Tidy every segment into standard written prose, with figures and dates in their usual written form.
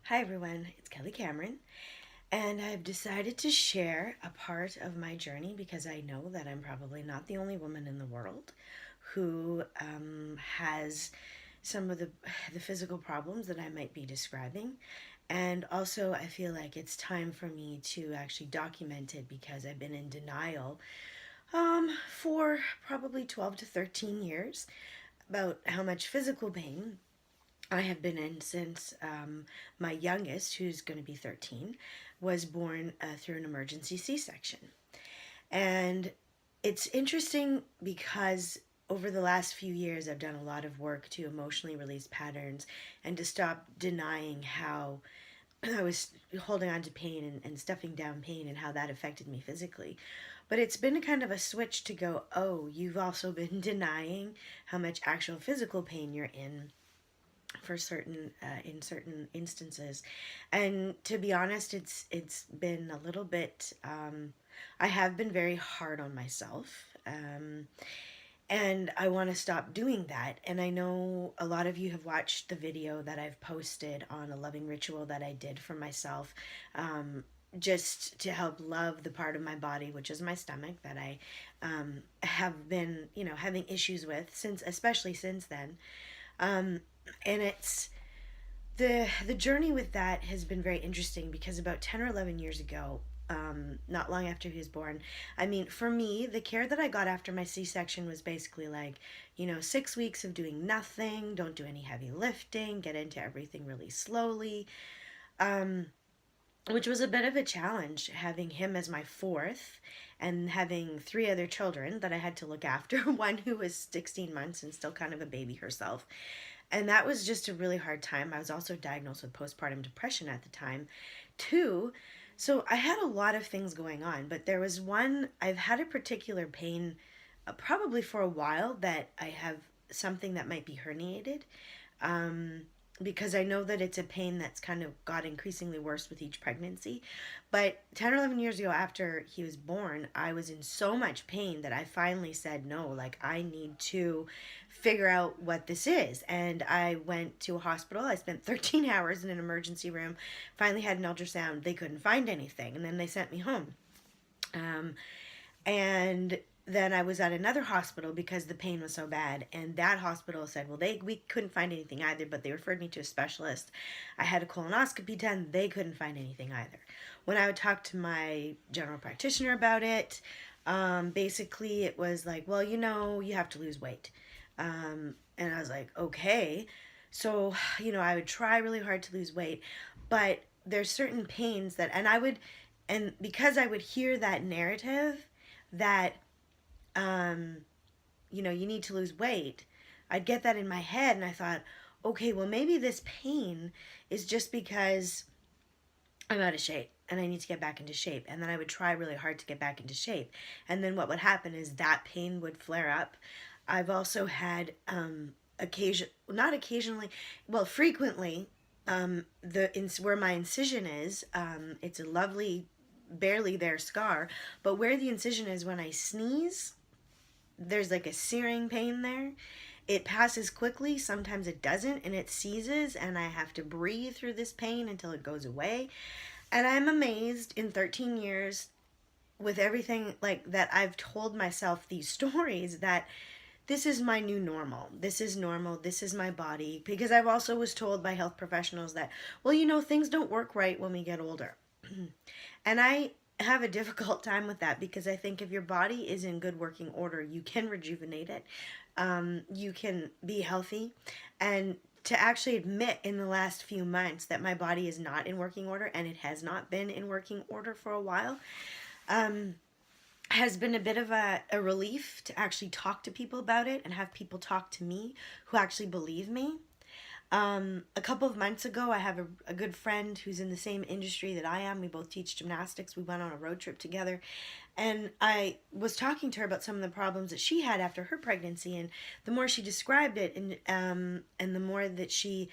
Hi everyone, it's Kelly Cameron, and I've decided to share a part of my journey because I know that I'm probably not the only woman in the world who has some of the physical problems that I might be describing. And also, I feel like it's time for me to actually document it because I've been in denial for probably 12 to 13 years about how much physical pain I have been in since my youngest, who's going to be 13, was born through an emergency C section. And it's interesting because over the last few years, I've done a lot of work to emotionally release patterns and to stop denying how I was holding on to pain and stuffing down pain and how that affected me physically. But it's been kind of a switch to go, oh, you've also been denying how much actual physical pain you're in certain instances. And to be honest, it's been a little bit I have been very hard on myself. And I want to stop doing that. And I know a lot of you have watched the video that I've posted on a loving ritual that I did for myself, just to help love the part of my body, which is my stomach, that I have been, having issues with since, especially since then. And it's the journey with that has been very interesting because about 10 or 11 years ago, not long after he was born, I mean, for me, the care that I got after my C-section was basically like, 6 weeks of doing nothing, don't do any heavy lifting, get into everything really slowly, um, which was a bit of a challenge having him as my fourth and having three other children that I had to look after, one who was 16 months and still kind of a baby herself. And that was just a really hard time. I was also diagnosed with postpartum depression at the time, too. So I had a lot of things going on, but there was one, I've had a particular pain probably for a while that I have something that might be herniated. Um, because I know that it's a pain that's kind of got increasingly worse with each pregnancy. But 10 or 11 years ago, after he was born, I was in so much pain that I finally said, no, like, I need to figure out what this is. And I went to a hospital. I spent 13 hours in an emergency room, finally had an ultrasound. They couldn't find anything. And then they sent me home. Um, and then I was at another hospital because the pain was so bad, and that hospital said, well, we couldn't find anything either, but they referred me to a specialist. I had a colonoscopy done. They couldn't find anything either. When I would talk to my general practitioner about it, basically it was like, well, you have to lose weight. And I was like, okay. So, I would try really hard to lose weight, but there's certain pains and because I would hear that narrative that um, you need to lose weight, I'd get that in my head and I thought, okay, well, maybe this pain is just because I'm out of shape and I need to get back into shape. And then I would try really hard to get back into shape. And then what would happen is that pain would flare up. I've also had not occasionally, well, frequently, where my incision is, it's a lovely, barely there scar, but where the incision is when I sneeze, there's like a searing pain there. It passes quickly, sometimes it doesn't, and it seizes, and I have to breathe through this pain until it goes away. And I'm amazed in 13 years with everything like that I've told myself these stories that this is my new normal. This is normal. This is my body. Because I've also was told by health professionals that, well, things don't work right when we get older. And I have a difficult time with that because I think if your body is in good working order, you can rejuvenate it. You can be healthy. And to actually admit in the last few months that my body is not in working order, and it has not been in working order for a while, has been a bit of a relief to actually talk to people about it and have people talk to me who actually believe me. A couple of months ago, I have a good friend who's in the same industry that I am. We both teach gymnastics. We went on a road trip together. And I was talking to her about some of the problems that she had after her pregnancy. And the more she described it, and the more that she,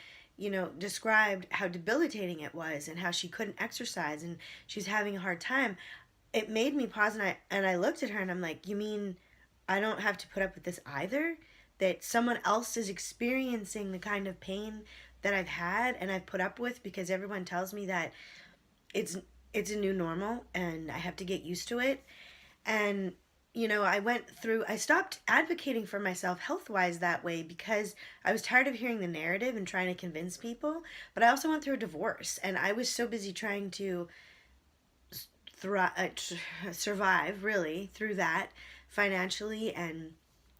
described how debilitating it was and how she couldn't exercise and she's having a hard time, it made me pause and I looked at her and I'm like, you mean I don't have to put up with this either? That someone else is experiencing the kind of pain that I've had and I've put up with, because everyone tells me that it's it's a new normal and I have to get used to it. And I stopped advocating for myself health wise that way because I was tired of hearing the narrative and trying to convince people. But I also went through a divorce, and I was so busy trying to survive really through that, financially and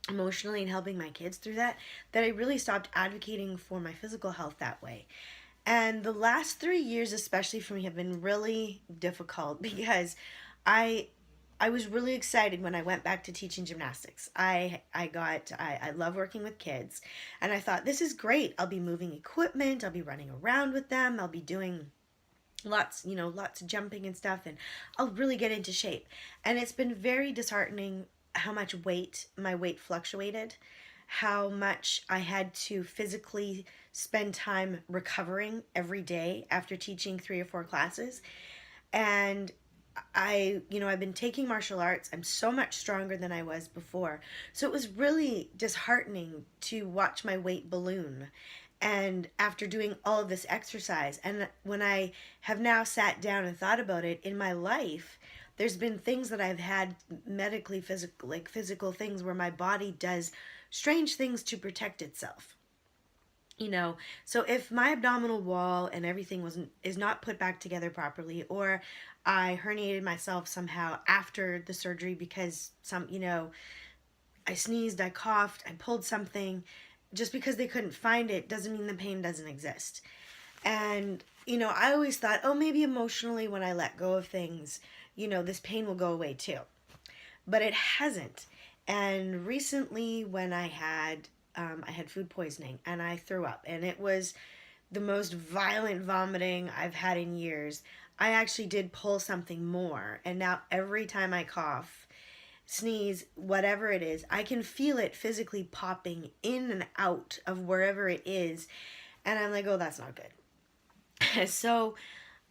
emotionally, and helping my kids through that, that I really stopped advocating for my physical health that way. And the last 3 years, especially for me, have been really difficult because I I was really excited when I went back to teaching gymnastics. I love working with kids, and I thought, this is great. I'll be moving equipment, I'll be running around with them, I'll be doing lots of jumping and stuff, and I'll really get into shape. And it's been very disheartening how much my weight fluctuated, how much I had to physically spend time recovering every day after teaching 3 or 4 classes. And I've been taking martial arts. I'm so much stronger than I was before. So it was really disheartening to watch my weight balloon. And after doing all of this exercise, and when I have now sat down and thought about it in my life, there's been things that I've had medically, physical things where my body does strange things to protect itself. So if my abdominal wall and everything is not put back together properly, or I herniated myself somehow after the surgery because I sneezed, I coughed, I pulled something, just because they couldn't find it doesn't mean the pain doesn't exist. And I always thought, oh, maybe emotionally when I let go of things, this pain will go away too. But it hasn't. And recently, when I had food poisoning and I threw up, and it was the most violent vomiting I've had in years. I actually did pull something more, and now every time I cough, sneeze, whatever it is, I can feel it physically popping in and out of wherever it is, and I'm like, oh, that's not good. So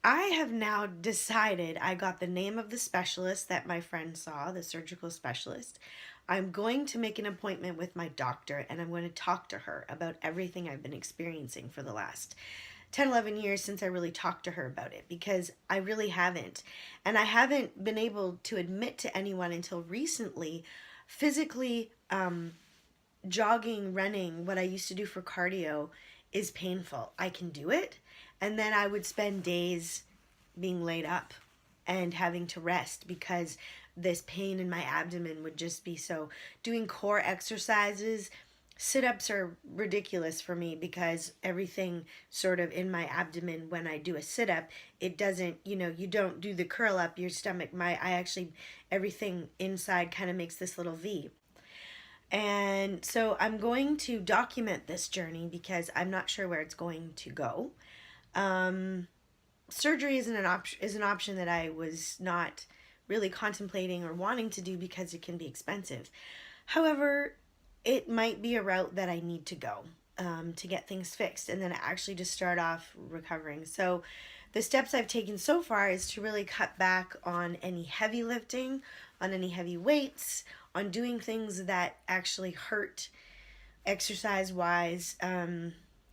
I have now decided, I got the name of the specialist that my friend saw, the surgical specialist. I'm going to make an appointment with my doctor, and I'm going to talk to her about everything I've been experiencing for the last 10, 11 years since I really talked to her about it, because I really haven't. And I haven't been able to admit to anyone until recently, physically, jogging, running, what I used to do for cardio, is painful. I can do it, and then I would spend days being laid up and having to rest because this pain in my abdomen would just be so. Doing core exercises, sit-ups are ridiculous for me because everything sort of in my abdomen, when I do a sit-up, it doesn't, you don't do the curl up your stomach. Everything inside kind of makes this little V. And so I'm going to document this journey because I'm not sure where it's going to go. Surgery is an option that I was not really contemplating or wanting to do because it can be expensive. However, it might be a route that I need to go, to get things fixed and then actually just start off recovering. So the steps I've taken so far is to really cut back on any heavy lifting, on any heavy weights, on doing things that actually hurt exercise wise,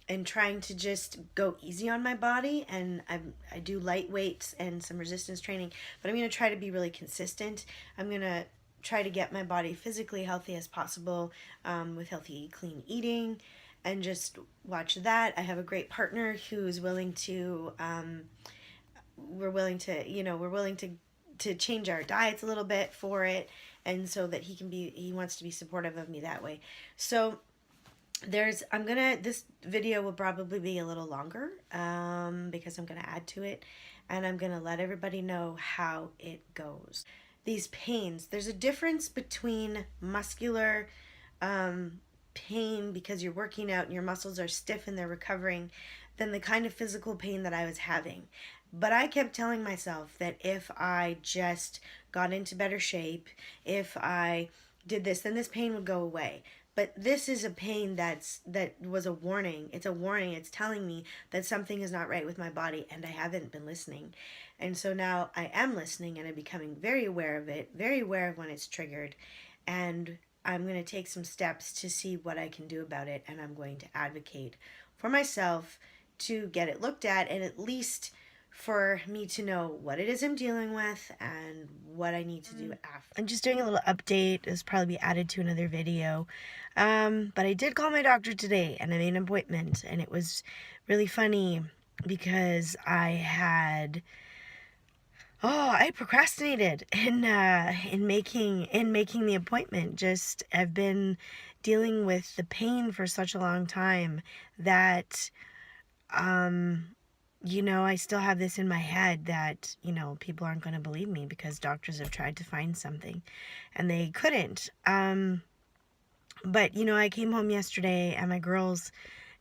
and trying to just go easy on my body. And I do light weights and some resistance training, but I'm going to try to be really consistent. I'm going to try to get my body physically healthy as possible, with healthy, clean eating, and just watch that. I have a great partner who's willing to, we're willing to change our diets a little bit for it, and so that he wants to be supportive of me that way. So this video will probably be a little longer, because I'm gonna add to it, and I'm gonna let everybody know how it goes. These pains, there's a difference between muscular pain because you're working out and your muscles are stiff and they're recovering, than the kind of physical pain that I was having. But I kept telling myself that if I just got into better shape, if I did this, then this pain would go away. But this is a pain that was a warning. It's a warning. It's telling me that something is not right with my body, and I haven't been listening. And so now I am listening, and I'm becoming very aware of it, very aware of when it's triggered. And I'm going to take some steps to see what I can do about it, and I'm going to advocate for myself to get it looked at, and at least for me to know what it is I'm dealing with and what I need to do after. I'm just doing a little update. It'll probably be added to another video. But I did call my doctor today and I made an appointment, and it was really funny because I procrastinated in making the appointment. Just I've been dealing with the pain for such a long time that I still have this in my head that, people aren't going to believe me because doctors have tried to find something and they couldn't. But, I came home yesterday and my girls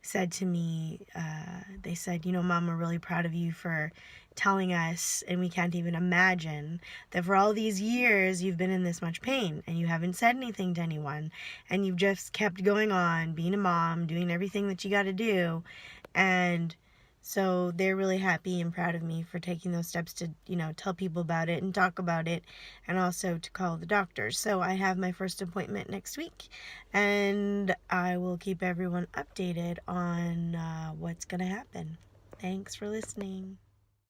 said to me, they said, Mom, we're really proud of you for telling us, and we can't even imagine that for all these years you've been in this much pain and you haven't said anything to anyone and you've just kept going on, being a mom, doing everything that you got to do. And so they're really happy and proud of me for taking those steps to, tell people about it and talk about it, and also to call the doctor. So I have my first appointment next week, and I will keep everyone updated on what's going to happen. Thanks for listening.